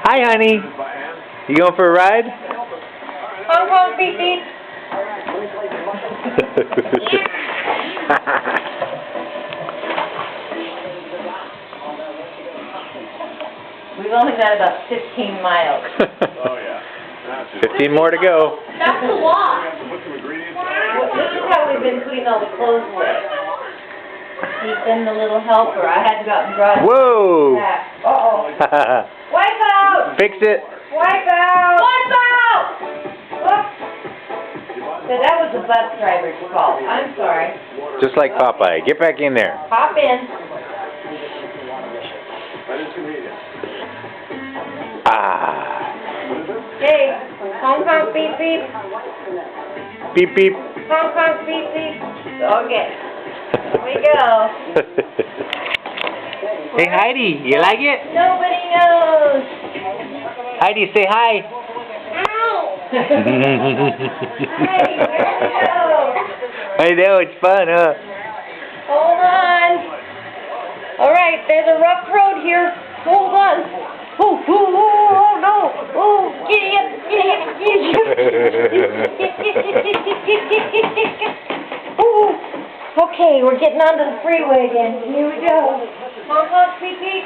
Hi, honey. You going for a ride? Honk, honk, beep, beep. We've only got about 15 miles. Oh, yeah. 15 more to go. That's a lot. This is how we've been putting all the clothes away. He's been the little helper. I had to go out and drive. Whoa! Uh-oh. Wipe out! Fix it. Wipe out! Wipe out! Oops. So that was the bus driver's fault. I'm sorry. Just like Popeye. Get back in there. Hop in. Ah. Hey, honk, honk, beep, beep. Beep, beep. Honk, honk, beep, beep. Okay. Here we go. Hey, Heidi. You like it? Nobody knows. Heidi, say hi. Ow! I know, it's fun, huh? Hold on. All right, there's a rough road here. Hold on. Oh, oh, oh, no. Oh, giddy up, giddy up, giddy up. Ooh. Okay, we're getting onto the freeway again. Here we go. Honk, honk, beep, beep.